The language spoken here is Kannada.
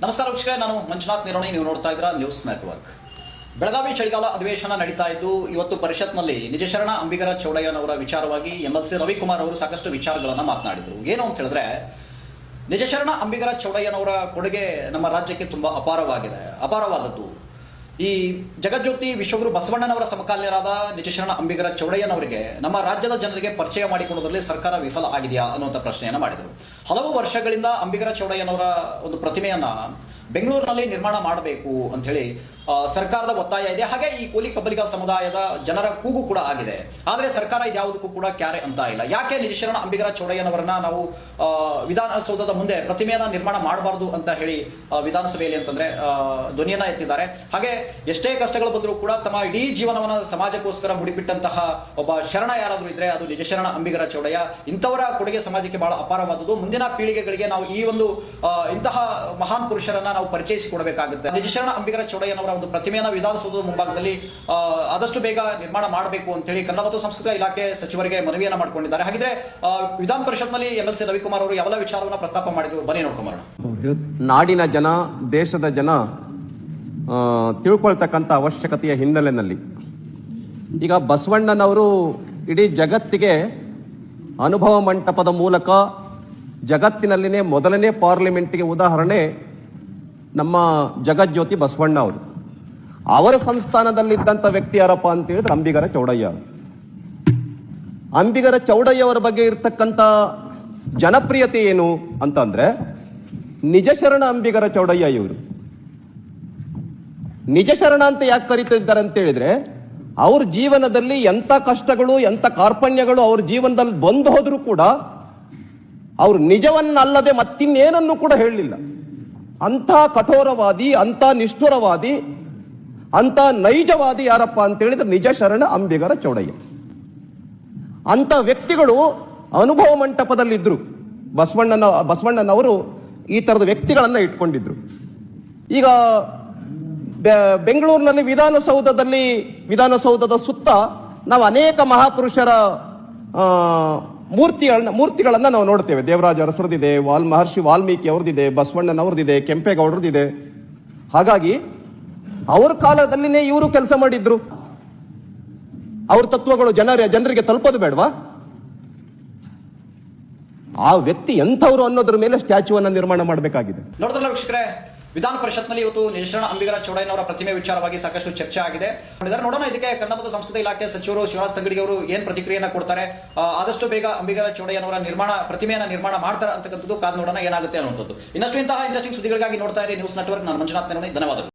ನಮಸ್ಕಾರ ವೀಕ್ಷಕರೇ, ನಾನು ಮಂಜುನಾಥ್ ನಿರೋಣಿ. ನೀವು ನೋಡ್ತಾ ಇದ್ದೀರಾ ನ್ಯೂಸ್ ನೆಟ್ವರ್ಕ್. ಬೆಳಗಾವಿ ಚಳಿಗಾಲ ಅಧಿವೇಶನ ನಡೀತಾ ಇದ್ದು ಇವತ್ತು ಪರಿಷತ್ನಲ್ಲಿ ನಿಜಶರಣ ಅಂಬಿಗರ ಚೌಡಯ್ಯನವರ ವಿಚಾರವಾಗಿ MLC ರವಿಕುಮಾರ್ ಅವರು ಸಾಕಷ್ಟು ವಿಚಾರಗಳನ್ನು ಮಾತನಾಡಿದರು. ಏನು ಅಂತ ಹೇಳಿದ್ರೆ, ನಿಜಶರಣ ಅಂಬಿಗರ ಚೌಡಯ್ಯನವರ ಕೊಡುಗೆ ನಮ್ಮ ರಾಜ್ಯಕ್ಕೆ ತುಂಬಾ ಅಪಾರವಾದದ್ದು. ಈ ಜಗಜ್ಯೋತಿ ವಿಶ್ವಗುರು ಬಸವಣ್ಣನವರ ಸಮಕಾಲೀನರಾದ ನಿಜಶರಣ ಅಂಬಿಗರ ಚೌಡಯ್ಯನವರಿಗೆ ನಮ್ಮ ರಾಜ್ಯದ ಜನರಿಗೆ ಪರಿಚಯ ಮಾಡಿಕೊಳ್ಳುವುದರಲ್ಲಿ ಸರ್ಕಾರ ವಿಫಲ ಆಗಿದೆಯಾ ಅನ್ನುವಂಥ ಪ್ರಶ್ನೆಯನ್ನು ಮಾಡಿದರು. ಹಲವು ವರ್ಷಗಳಿಂದ ಅಂಬಿಗರ ಚೌಡಯ್ಯನವರ ಒಂದು ಪ್ರತಿಮೆಯನ್ನ ಬೆಂಗಳೂರಿನಲ್ಲಿ ನಿರ್ಮಾಣ ಮಾಡಬೇಕು ಅಂತ ಹೇಳಿ ಸರ್ಕಾರದ ಒತ್ತಾಯ ಇದೆ. ಹಾಗೆ ಈ ಕೂಲಿ ಕಬ್ಬಲಿಗ ಸಮುದಾಯದ ಜನರ ಕೂಗು ಕೂಡ ಆಗಿದೆ. ಆದರೆ ಸರ್ಕಾರ ಇದ್ಯಾವುದಕ್ಕೂ ಕೂಡ ಕ್ಯಾರೆ ಅಂತ ಇಲ್ಲ. ಯಾಕೆ ನಿಜಶರಣ ಅಂಬಿಗರ ಚೌಡಯ್ಯನವರನ್ನ ನಾವು ವಿಧಾನಸೌಧದ ಮುಂದೆ ಪ್ರತಿಮೆಯನ್ನ ನಿರ್ಮಾಣ ಮಾಡಬಾರದು ಅಂತ ಹೇಳಿ ವಿಧಾನಸಭೆಯಲ್ಲಿ ಅಂತಂದ್ರೆ ಧ್ವನಿಯನ್ನ ಎತ್ತಿದ್ದಾರೆ. ಹಾಗೆ ಎಷ್ಟೇ ಕಷ್ಟಗಳು ಬಂದರೂ ಕೂಡ ತಮ್ಮ ಇಡೀ ಜೀವನವನ್ನ ಸಮಾಜಕ್ಕೋಸ್ಕರ ಮುಡಿಪಿಟ್ಟಂತಹ ಒಬ್ಬ ಶರಣ ಯಾರಾದ್ರೂ ಇದ್ರೆ ಅದು ನಿಜಶರಣ ಅಂಬಿಗರ ಚೌಡಯ್ಯ. ಇಂಥವರ ಕೊಡುಗೆ ಸಮಾಜಕ್ಕೆ ಬಹಳ ಅಪಾರವಾದದ್ದು. ಮುಂದಿನ ಪೀಳಿಗೆಗಳಿಗೆ ನಾವು ಈ ಒಂದು ಇಂತಹ ಮಹಾನ್ ಪುರುಷರನ್ನ ನಾವು ಪರಿಚಯಿಸಿಕೊಡಬೇಕಾಗುತ್ತೆ. ನಿಜಶರಣ ಅಂಬಿಗರ ಚೌಡಯ್ಯನವರ ಒಂದು ಪ್ರತಿಮೆಯನ್ನ ವಿಧಾನಸೌಧದ ಮುಂಭಾಗದಲ್ಲಿ ಆದಷ್ಟು ಬೇಗ ನಿರ್ಮಾಣ ಮಾಡಬೇಕು ಅಂತ ಹೇಳಿ ಕನ್ನಡ ಮತ್ತು ಸಂಸ್ಕೃತಿ ಇಲಾಖೆ ಸಚಿವರಿಗೆ ಮನವಿಯನ್ನ ಮಾಡಿಕೊಂಡಿದ್ದಾರೆ. ಹಾಗಿದ್ರೆ ವಿಧಾನ ಪರಿಷತ್ನಲ್ಲಿ MLC ರವಿಕುಮಾರ್ ಅವರು ಯಾವ ವಿಚಾರವನ್ನ ಪ್ರಸ್ತಾಪ ಮಾಡಿದ್ರು, ಬನ್ನಿ ನೋಡ್ಕೊಂಬರೋಣ. ನಾಡಿನ ಜನ, ದೇಶದ ಜನ ತಿಳ್ಕೊಳ್ತಕ್ಕಂಥ ಅವಶ್ಯಕತೆಯ ಹಿನ್ನೆಲೆಯಲ್ಲಿ ಈಗ ಬಸವಣ್ಣನವರು ಇಡೀ ಜಗತ್ತಿಗೆ ಅನುಭವ ಮಂಟಪದ ಮೂಲಕ ಜಗತ್ತಿನಲ್ಲಿನೇ ಮೊದಲನೇ ಪಾರ್ಲಿಮೆಂಟ್ಗೆ ಉದಾಹರಣೆ ನಮ್ಮ ಜಗಜ್ಯೋತಿ ಬಸವಣ್ಣ ಅವರು. ಅವರ ಸಂಸ್ಥಾನದಲ್ಲಿದ್ದಂಥ ವ್ಯಕ್ತಿ ಯಾರಪ್ಪ ಅಂತ ಹೇಳಿದ್ರೆ ಅಂಬಿಗರ ಚೌಡಯ್ಯ. ಅಂಬಿಗರ ಚೌಡಯ್ಯ ಅವರ ಬಗ್ಗೆ ಇರತಕ್ಕಂಥ ಜನಪ್ರಿಯತೆ ಏನು ಅಂತಂದ್ರೆ, ನಿಜಶರಣ ಅಂಬಿಗರ ಚೌಡಯ್ಯ ಇವರು. ನಿಜಶರಣ ಅಂತ ಯಾಕೆ ಕರೀತಿದ್ದಾರೆ ಅಂತ ಹೇಳಿದ್ರೆ, ಅವ್ರ ಜೀವನದಲ್ಲಿ ಎಂಥ ಕಷ್ಟಗಳು, ಎಂಥ ಕಾರ್ಪಣ್ಯಗಳು ಅವ್ರ ಜೀವನದಲ್ಲಿ ಬಂದು ಹೋದ್ರೂ ಕೂಡ ಅವ್ರು ನಿಜವನ್ನಲ್ಲದೆ ಮತ್ತಿನ್ನೇನನ್ನು ಕೂಡ ಹೇಳಲಿಲ್ಲ. ಅಂಥ ಕಠೋರವಾದಿ, ಅಂಥ ನಿಷ್ಠುರವಾದಿ, ಅಂಥ ನೈಜವಾದಿ ಯಾರಪ್ಪ ಅಂತ ಹೇಳಿದ್ರೆ ನಿಜಶರಣ ಅಂಬಿಗರ ಚೌಡಯ್ಯ. ಅಂಥ ವ್ಯಕ್ತಿಗಳು ಅನುಭವ ಮಂಟಪದಲ್ಲಿದ್ರು. ಬಸವಣ್ಣನವರು ಈ ತರದ ವ್ಯಕ್ತಿಗಳನ್ನ ಇಟ್ಕೊಂಡಿದ್ರು. ಈಗ ಬೆಂಗಳೂರಿನಲ್ಲಿ ವಿಧಾನಸೌಧದ ಸುತ್ತ ನಾವು ಅನೇಕ ಮಹಾಪುರುಷರ ಮೂರ್ತಿಗಳನ್ನ ನಾವು ನೋಡ್ತೇವೆ. ದೇವರಾಜ ಅರಸರದಿದೆ, ಮಹರ್ಷಿ ವಾಲ್ಮೀಕಿ ಅವ್ರದ್ದಿದೆ, ಬಸವಣ್ಣನವ್ರದ್ದಿದೆ, ಕೆಂಪೇಗೌಡರದಿದೆ. ಹಾಗಾಗಿ ಅವ್ರ ಕಾಲದಲ್ಲಿನೇ ಇವರು ಕೆಲಸ ಮಾಡಿದ್ರು. ಅವ್ರ ತತ್ವಗಳು ಜನರಿಗೆ ತಲುಪೋದು ಬೇಡವಾ? ಆ ವ್ಯಕ್ತಿ ಎಂಥವ್ರು ಅನ್ನೋದ್ರ ಮೇಲೆ ಸ್ಟ್ಯಾಚ್ಯೂವನ್ನು ನಿರ್ಮಾಣ ಮಾಡಬೇಕಾಗಿದೆ. ನೋಡಿದ್ರಲ್ಲ ವೀಕ್ಷಕರೇ, ವಿಧಾನ ಪರಿಷತ್ನಲ್ಲಿ ಇವತ್ತು ನಿಜಶರಣ ಅಂಬಿಗರ ಚೌಡಯ್ಯನವರ ಪ್ರತಿಮೆ ವಿಚಾರವಾಗಿ ಸಾಕಷ್ಟು ಚರ್ಚೆ ಆಗಿದೆ. ನೋಡೋಣ ಇದಕ್ಕೆ ಕನ್ನಡ ಮತ್ತು ಸಂಸ್ಕೃತಿ ಇಲಾಖೆ ಸಚಿವರು ಶಿವರಾಜ್ ತಂಗಡಿಗೆ ಅವರು ಏನ್ ಪ್ರತಿಕ್ರಿಯೆಯನ್ನ ಕೊಡ್ತಾರೆ. ಆದಷ್ಟು ಬೇಗ ಅಂಬಿಗರ ಚೌಡಯ್ಯನವರ ಪ್ರತಿಮೆಯನ್ನ ನಿರ್ಮಾಣ ಮಾಡ್ತಾರೆ ಅಂತಕ್ಕಂಥದ್ದು ಕಾದು ನೋಡೋಣ ಏನಾಗುತ್ತೆ ಅನ್ನುವಂಥದ್ದು. ಇನ್ನಷ್ಟು ಇಂತಹ ಇಂಟ್ರೆಸ್ಟಿಂಗ್ ಸುದ್ದಿಗಳಿಗಾಗಿ ನೋಡ್ತಾ ಇರಿ ನ್ಯೂಸ್ ನೆಟ್ವರ್ಕ್. ನಾನು ಮಂಜುನಾಥ್ ನಿರೋಣಿ. ಧನ್ಯವಾದಗಳು.